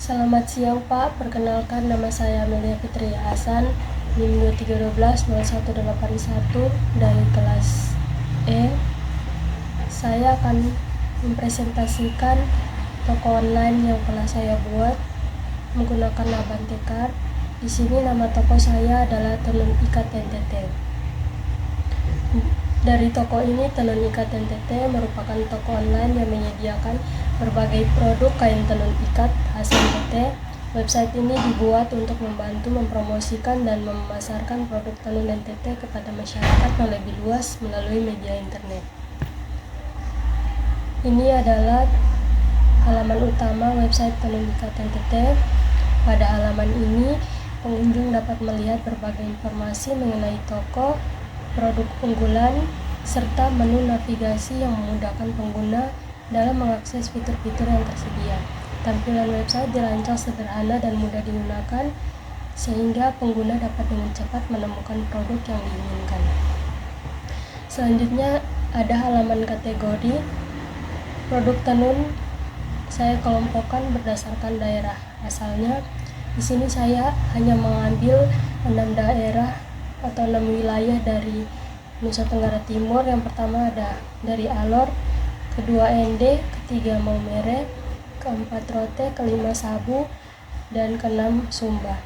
Selamat siang Pak, perkenalkan nama saya Amelia Fitri Hasan, NIM 23120181 dari kelas E. Saya akan mempresentasikan toko online yang telah saya buat menggunakan Abante Card. Di sini nama toko saya adalah Tenun Ikat NTT. Dari toko ini, Tenun Ikat NTT merupakan toko online yang menyediakan berbagai produk kain tenun ikat khas NTT. Website ini dibuat untuk membantu mempromosikan dan memasarkan produk tenun NTT kepada masyarakat yang lebih luas melalui media internet. Ini adalah halaman utama website Tenun Ikat NTT. Pada halaman ini, pengunjung dapat melihat berbagai informasi mengenai toko, produk unggulan, serta menu navigasi yang memudahkan pengguna dalam mengakses fitur-fitur yang tersedia. Tampilan website dirancang sederhana dan mudah digunakan, sehingga pengguna dapat dengan cepat menemukan produk yang diinginkan. Selanjutnya ada halaman kategori. Produk tenun saya kelompokkan berdasarkan daerah asalnya. Di sini saya hanya mengambil 6 daerah atau 6 wilayah dari Nusa Tenggara Timur. Yang pertama ada dari Alor, kedua Ende, ketiga Maumere, keempat Rote, kelima Sabu, dan keenam Sumba.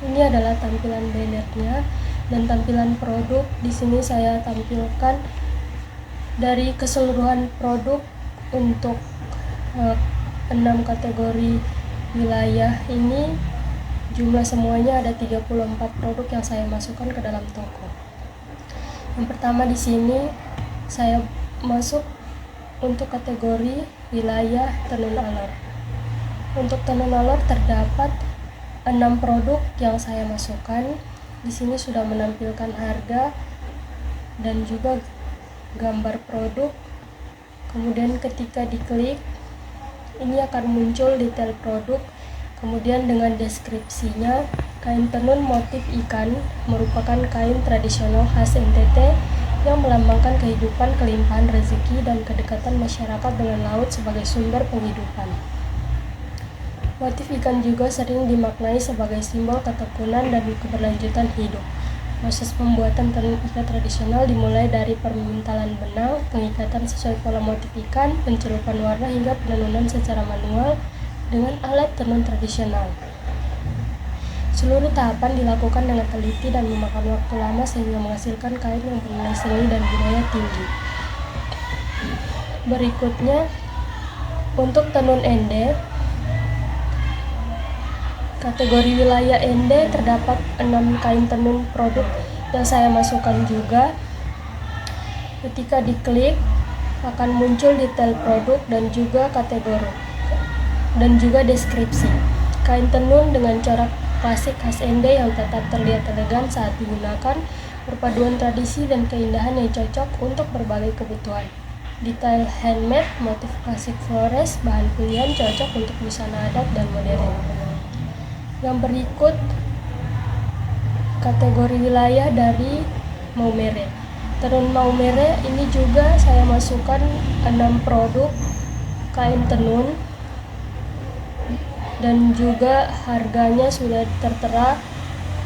Ini adalah tampilan bannernya dan tampilan produk. Di sini saya tampilkan dari keseluruhan produk untuk 6 kategori wilayah ini. Jumlah semuanya ada 34 produk yang saya masukkan ke dalam toko. Yang pertama di sini saya masuk untuk kategori wilayah tenun alor. Untuk tenun alor terdapat 6 produk yang saya masukkan. Di sini sudah menampilkan harga dan juga gambar produk. Kemudian ketika diklik, ini akan muncul detail produk. Kemudian dengan deskripsinya, kain tenun motif ikan merupakan kain tradisional khas NTT yang melambangkan kehidupan, kelimpahan rezeki, dan kedekatan masyarakat dengan laut sebagai sumber penghidupan. Motif ikan juga sering dimaknai sebagai simbol ketekunan dan keberlanjutan hidup. Proses pembuatan tenun ikat tradisional dimulai dari permintalan benang, pengikatan sesuai pola motif ikan, pencelupan warna, hingga penenunan secara manual dengan alat tenun tradisional. Seluruh tahapan dilakukan dengan teliti dan memakan waktu lama sehingga menghasilkan kain yang bernilai seni dan budaya tinggi. Berikutnya, untuk tenun Ende, kategori wilayah Ende terdapat 6 kain tenun produk yang saya masukkan juga. Ketika diklik, akan muncul detail produk dan juga kategori dan juga deskripsi. Kain tenun dengan corak klasik khas Ende yang tetap terlihat elegan saat digunakan, perpaduan tradisi dan keindahan yang cocok untuk berbagai kebutuhan. Detail handmade, motif klasik flores, bahan pilihan cocok untuk busana adat dan modern. Yang berikut kategori wilayah dari Maumere. Tenun Maumere ini juga saya masukkan 6 produk kain tenun dan juga harganya sudah tertera.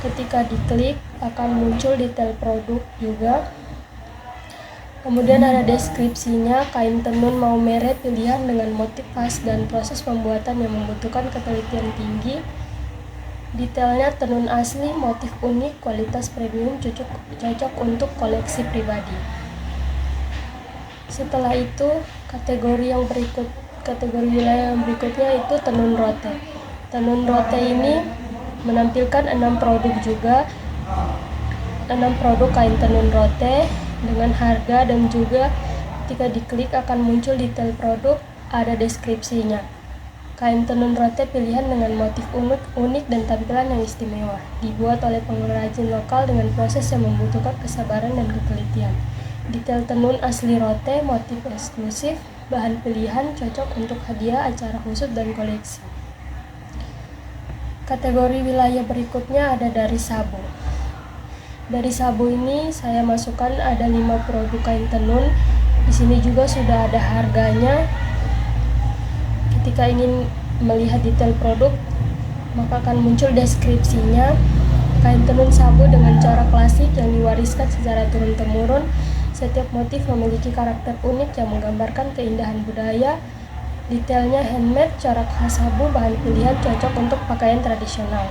Ketika diklik akan muncul detail produk juga. Kemudian ada deskripsinya, kain tenun Maumere pilihan dengan motif khas dan proses pembuatan yang membutuhkan ketelitian tinggi. Detailnya tenun asli, motif unik, kualitas premium, cocok untuk koleksi pribadi. Setelah itu, kategori wilayah yang berikutnya itu tenun rote. Tenun rote ini menampilkan 6 produk juga, 6 produk kain tenun rote dengan harga dan juga ketika diklik akan muncul detail produk, ada deskripsinya. Kain tenun rote pilihan dengan motif unik dan tampilan yang istimewa, dibuat oleh pengrajin lokal dengan proses yang membutuhkan kesabaran dan ketelitian. Detail tenun asli rote, motif eksklusif, bahan pilihan cocok untuk hadiah, acara khusus, dan koleksi. Kategori wilayah berikutnya ada dari Sabu. Dari Sabu ini saya masukkan ada 5 produk kain tenun. Di sini juga sudah ada harganya ketika ingin melihat detail produk, maka akan muncul deskripsinya. Kain tenun sabu dengan cara klasik yang diwariskan secara turun-temurun. Setiap motif memiliki karakter unik yang menggambarkan keindahan budaya. Detailnya handmade, corak khas sabu, bahan pilihan cocok untuk pakaian tradisional.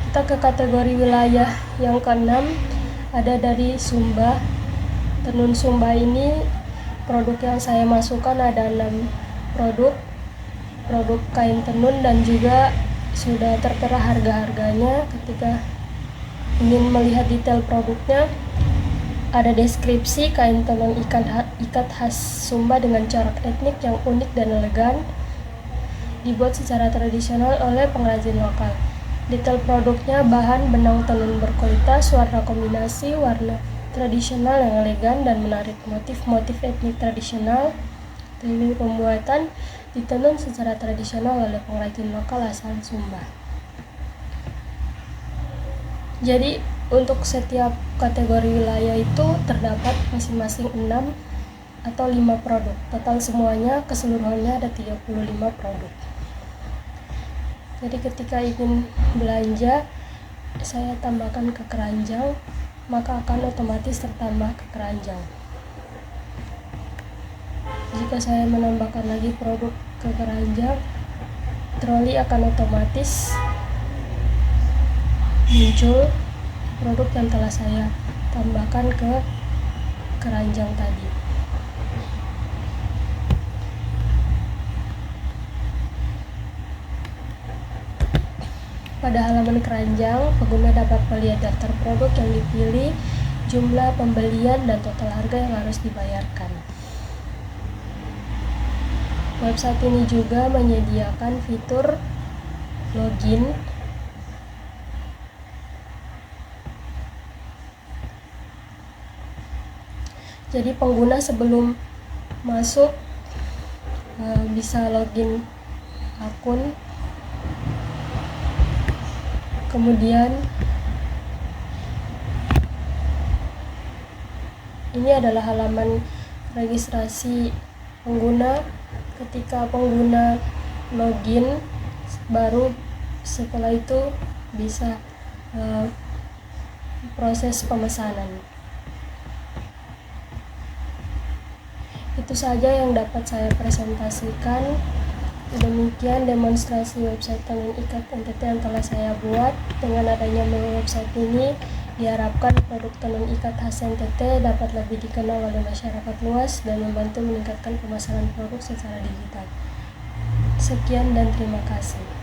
Kita ke kategori wilayah yang keenam, ada dari Sumba. Tenun Sumba ini produk yang saya masukkan ada 6 produk kain tenun, dan juga sudah tertera harga-harganya. Ketika ingin melihat detail produknya, ada deskripsi kain tenun ikat khas Sumba dengan corak etnik yang unik dan elegan, dibuat secara tradisional oleh pengrajin lokal. Detail produknya bahan benang tenun berkualitas, warna kombinasi, warna tradisional yang elegan dan menarik, motif-motif etnik tradisional. Teknik pembuatan ditenun secara tradisional oleh pengrajin lokal asal Sumba. Jadi untuk setiap kategori wilayah itu terdapat masing-masing 6 atau 5 produk. Total semuanya keseluruhannya ada 35 produk. Jadi ketika ingin belanja, saya tambahkan ke keranjang, maka akan otomatis tertambah ke keranjang. Jika saya menambahkan lagi produk ke keranjang, troli akan otomatis muncul produk yang telah saya tambahkan ke keranjang tadi. Pada halaman keranjang, pengguna dapat melihat daftar produk yang dipilih, jumlah pembelian, dan total harga yang harus dibayarkan. Website ini juga menyediakan fitur login. Jadi pengguna sebelum masuk bisa login akun. Kemudian ini adalah halaman registrasi pengguna. Ketika pengguna login, baru setelah itu bisa proses pemesanan. Itu saja yang dapat saya presentasikan. Demikian demonstrasi website tenun ikat NTT yang telah saya buat. Dengan adanya website ini, diharapkan produk tenun ikat khas NTT dapat lebih dikenal oleh masyarakat luas dan membantu meningkatkan pemasaran produk secara digital. Sekian dan terima kasih.